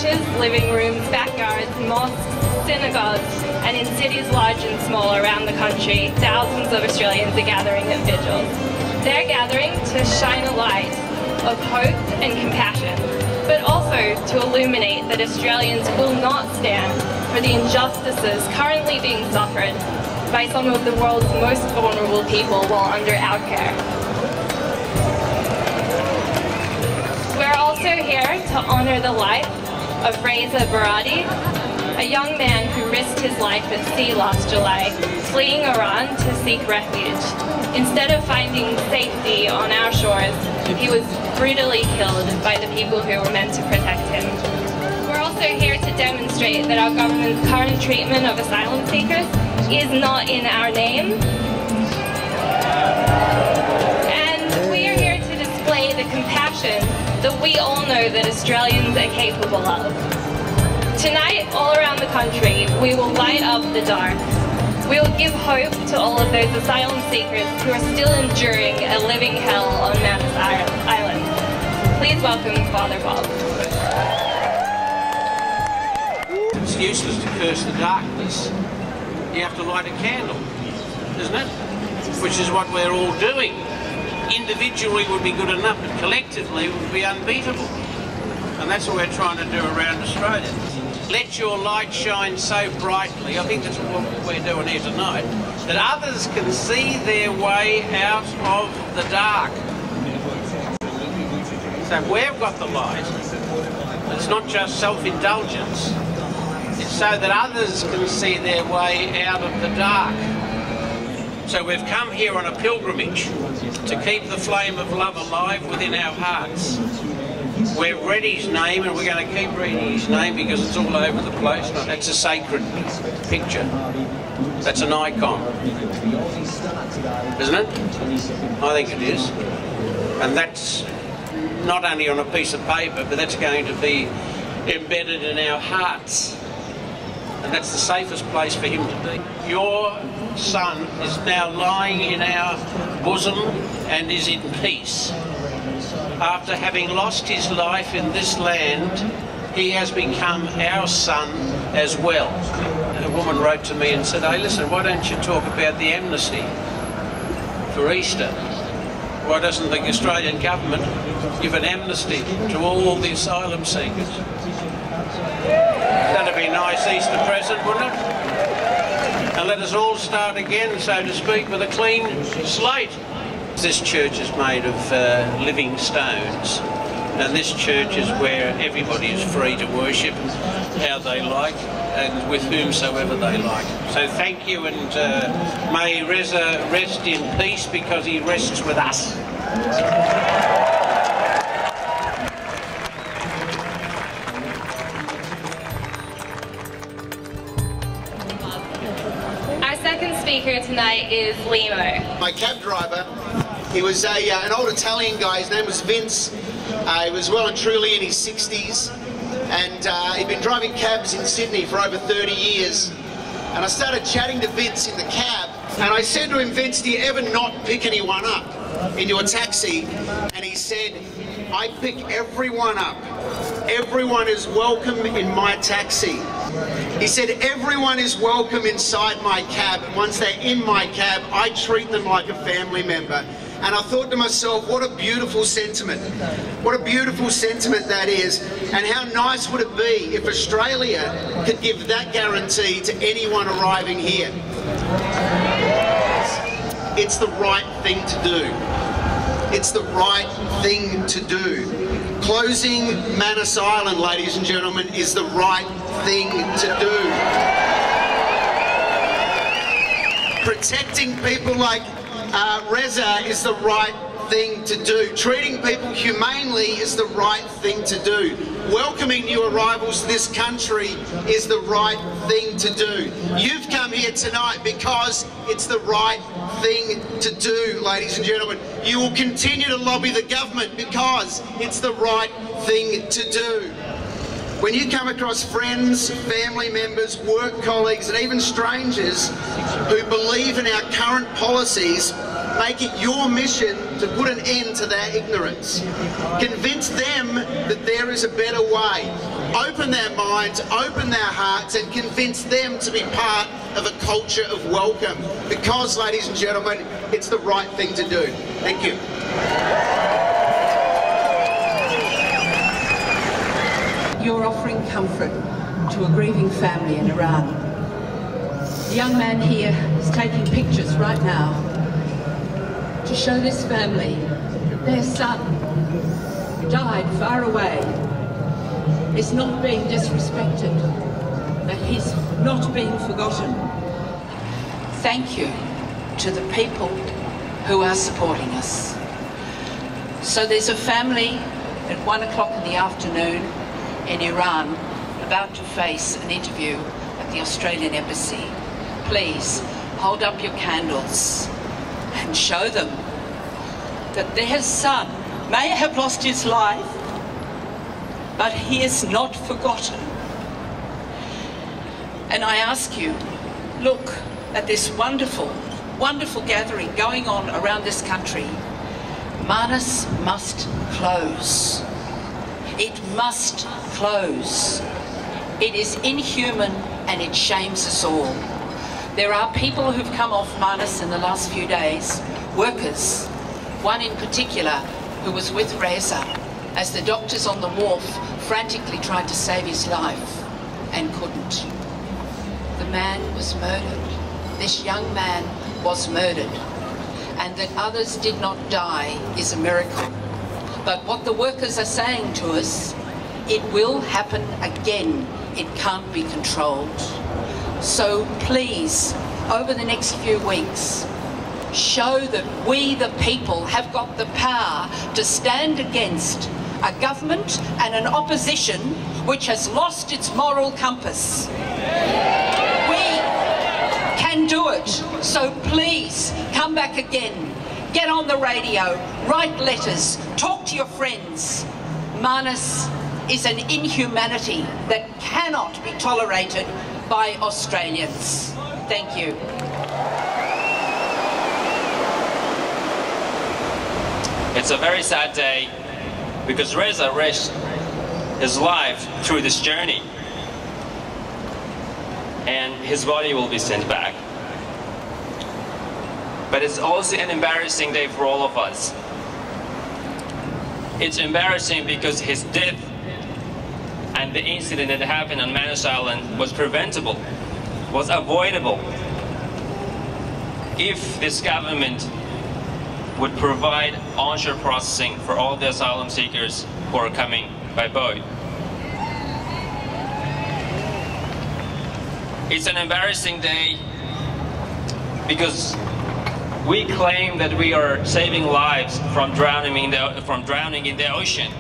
churches, living rooms, backyards, mosques, synagogues, and in cities large and small around the country, thousands of Australians are gathering at Vigil. They're gathering to shine a light of hope and compassion, but also to illuminate that Australians will not stand for the injustices currently being suffered by some of the world's most vulnerable people while under our care. We're also here to honour the life of Resa, a young man who risked his life at sea last July, fleeing Iran to seek refuge. Instead of finding safety on our shores, he was brutally killed by the people who were meant to protect him. We're also here to demonstrate that our government's current treatment of asylum seekers is not in our name. And we are here to display the compassion that we all know that Australians are capable of. Tonight, all around the country, we will light up the dark. We will give hope to all of those asylum seekers who are still enduring a living hell on Manus Island. Please welcome Father Bob. It's useless to curse the darkness. You have to light a candle, isn't it? Which is what we're all doing. Individually would be good enough, but collectively would be unbeatable. And that's what we're trying to do around Australia. Let your light shine so brightly, I think that's what we're doing here tonight, that others can see their way out of the dark. So we've got the light. It's not just self-indulgence. It's so that others can see their way out of the dark. So we've come here on a pilgrimage to keep the flame of love alive within our hearts. We've read his name and we're going to keep reading his name because it's all over the place. That's a sacred picture. That's an icon. Isn't it? I think it is. And that's not only on a piece of paper, but that's going to be embedded in our hearts. And that's the safest place for him to be. Your son is now lying in our bosom and is in peace. After having lost his life in this land, he has become our son as well. A woman wrote to me and said, hey, listen, why don't you talk about the amnesty for Easter? Why doesn't the Australian government give an amnesty to all the asylum seekers? That'd be a nice Easter present, wouldn't it? And let us all start again, so to speak, with a clean slate. This church is made of living stones, and this church is where everybody is free to worship how they like and with whomsoever they like. So thank you, and may Resa rest in peace because he rests with us. Our second speaker tonight is Limo. My cab driver, he was an old Italian guy. His name was Vince. He was well and truly in his 60s, and he'd been driving cabs in Sydney for over 30 years. And I started chatting to Vince in the cab, and I said to him, Vince, do you ever not pick anyone up in your taxi? And he said, I pick everyone up. Everyone is welcome in my taxi. He said, everyone is welcome inside my cab, and once they're in my cab, I treat them like a family member. And I thought to myself, what a beautiful sentiment. What a beautiful sentiment that is. And how nice would it be if Australia could give that guarantee to anyone arriving here. It's the right thing to do. It's the right thing to do. Closing Manus Island, ladies and gentlemen, is the right thing to do. Protecting people like Resa is the right thing to do. Treating people humanely is the right thing to do. Welcoming new arrivals to this country is the right thing to do. You've come here tonight because it's the right thing to do, ladies and gentlemen. You will continue to lobby the government because it's the right thing to do. When you come across friends, family members, work colleagues, and even strangers who believe in our current policies, make it your mission to put an end to their ignorance. Convince them that there is a better way. Open their minds, open their hearts, and convince them to be part of a culture of welcome. Because, ladies and gentlemen, it's the right thing to do. Thank you. You're offering comfort to a grieving family in Iran. The young man here is taking pictures right now to show this family that their son, who died far away, is not being disrespected, that he's not being forgotten. Thank you to the people who are supporting us. So there's a family at 1 o'clock in the afternoon in Iran about to face an interview at the Australian Embassy. Please hold up your candles and show them that their son may have lost his life, but he is not forgotten. And I ask you, look at this wonderful, wonderful gathering going on around this country. Manus must close. It must close. It is inhuman and it shames us all. There are people who've come off Manus in the last few days, workers, one in particular who was with Resa as the doctors on the wharf frantically tried to save his life and couldn't. The man was murdered. This young man was murdered. And that others did not die is a miracle. But what the workers are saying to us, it will happen again. It can't be controlled. So please, over the next few weeks, show that we, the people, have got the power to stand against a government and an opposition which has lost its moral compass. We can do it. So please, come back again. Get on the radio, write letters, talk to your friends. Manus is an inhumanity that cannot be tolerated by Australians. Thank you. It's a very sad day because Resa risked his life through this journey, and his body will be sent back. But it's also an embarrassing day for all of us. It's embarrassing because his death and the incident that happened on Manus Island was preventable, was avoidable, if this government would provide onshore processing for all the asylum seekers who are coming by boat. It's an embarrassing day because we claim that we are saving lives from drowning in the ocean,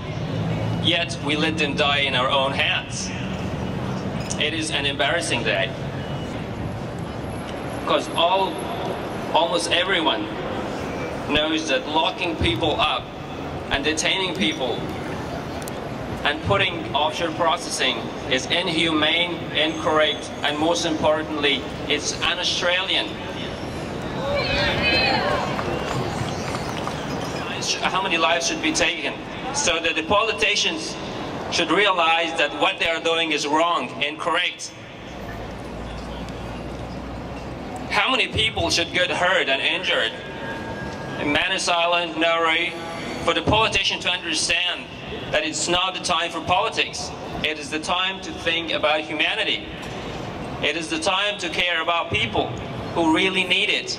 yet we let them die in our own hands. It is an embarrassing day because almost everyone knows that locking people up and detaining people and putting offshore processing is inhumane, incorrect, and most importantly, it's un-Australian. How many lives should be taken so that the politicians should realize that what they are doing is wrong, incorrect? How many people should get hurt and injured in Manus Island, Nauru, for the politician to understand that it's not the time for politics. It is the time to think about humanity. It is the time to care about people who really need it,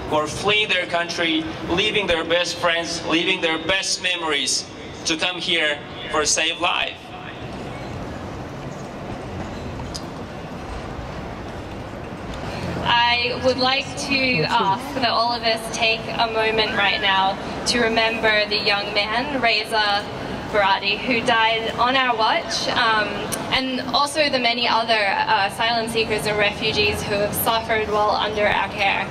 who are fleeing their country, leaving their best friends, leaving their best memories to come here for a safe life. I would like to ask that all of us take a moment right now to remember the young man, Resa, who died on our watch, and also the many other asylum seekers and refugees who have suffered while under our care.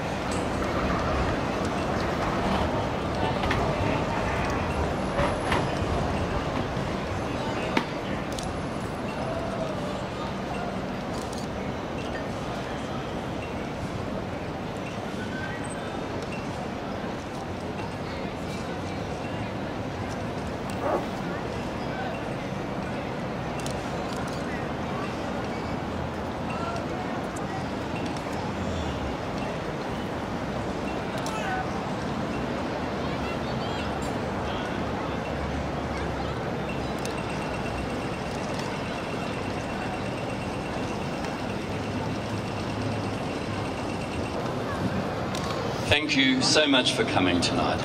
thank you so much for coming tonight.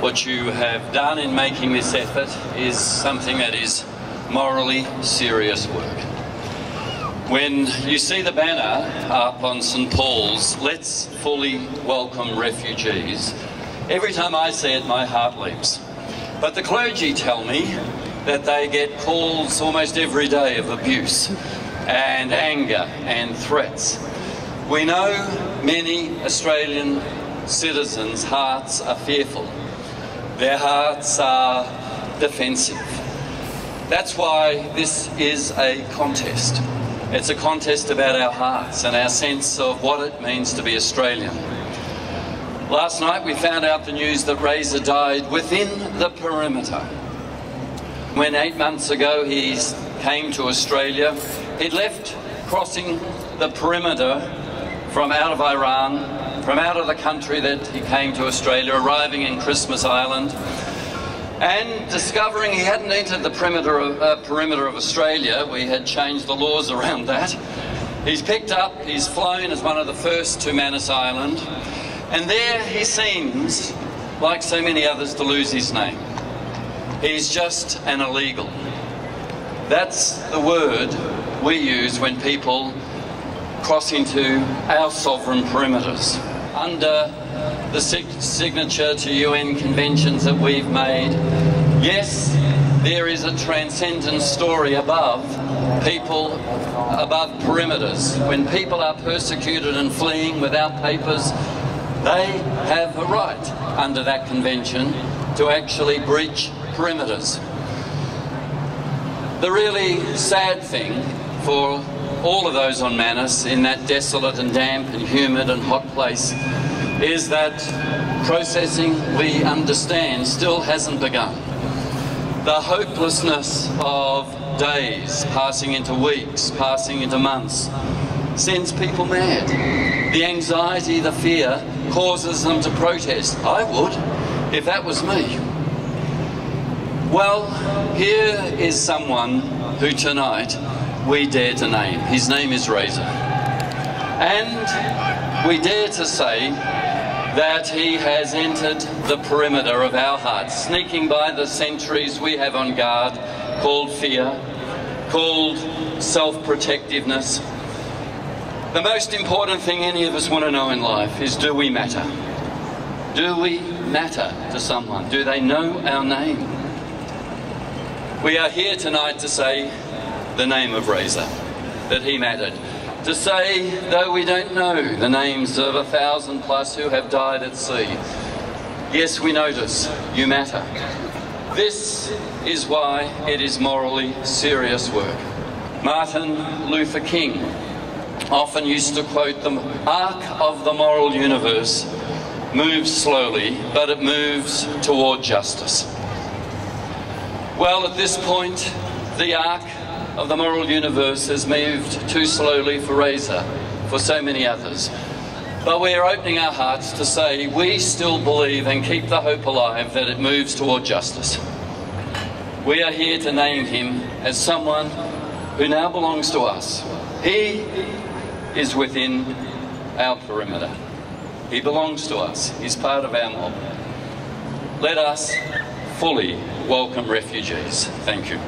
What you have done in making this effort is something that is morally serious work. When you see the banner up on St Paul's, let's fully welcome refugees, every time I see it my heart leaps. But the clergy tell me that they get calls almost every day of abuse and anger and threats. We know many Australian citizens' hearts are fearful. Their hearts are defensive. That's why this is a contest. It's a contest about our hearts and our sense of what it means to be Australian. Last night we found out the news that Resa died within the perimeter. When 8 months ago he came to Australia, he'd left crossing the perimeter from out of Iran, from out of the country that he came to Australia, arriving in Christmas Island, and discovering he hadn't entered the perimeter of Australia. We had changed the laws around that. He's flown as one of the first to Manus Island, and there he seems, like so many others, to lose his name. He's just an illegal. That's the word we use when people cross into our sovereign perimeters. Under the signature to UN conventions that we've made, yes, there is a transcendent story above people, above perimeters. When people are persecuted and fleeing without papers, they have a right under that convention to actually breach perimeters. The really sad thing for all of those on Manus in that desolate and damp and humid and hot place is that processing, we understand, still hasn't begun. The hopelessness of days passing into weeks, passing into months, sends people mad. The anxiety, the fear causes them to protest. I would, if that was me. Well, here is someone who tonight we dare to name. His name is Resa. And we dare to say that he has entered the perimeter of our hearts, sneaking by the sentries we have on guard, called fear, called self-protectiveness. The most important thing any of us want to know in life is, do we matter? Do we matter to someone? Do they know our name? We are here tonight to say the name of Resa, that he mattered. To say, though we don't know the names of 1,000+ who have died at sea, yes, we notice you matter. This is why it is morally serious work. Martin Luther King often used to quote, "The arc of the moral universe moves slowly, but it moves toward justice." Well, at this point, the arc of the moral universe has moved too slowly for Resa, for so many others. But we are opening our hearts to say we still believe and keep the hope alive that it moves toward justice. We are here to name him as someone who now belongs to us. He is within our perimeter. He belongs to us. He's part of our mob. Let us fully welcome refugees. Thank you.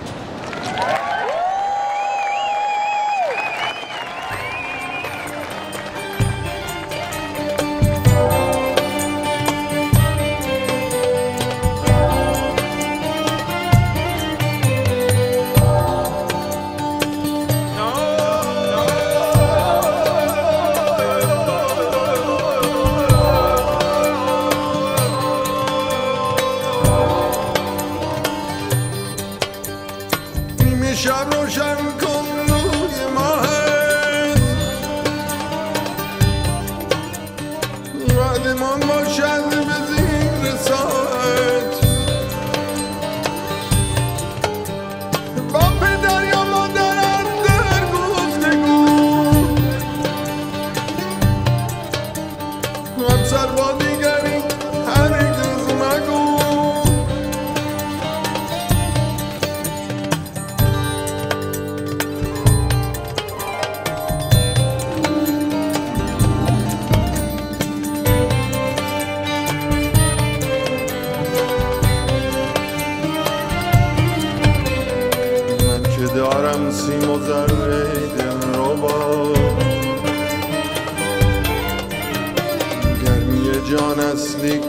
نسیم و ذره دلربا گرمی جان اصلی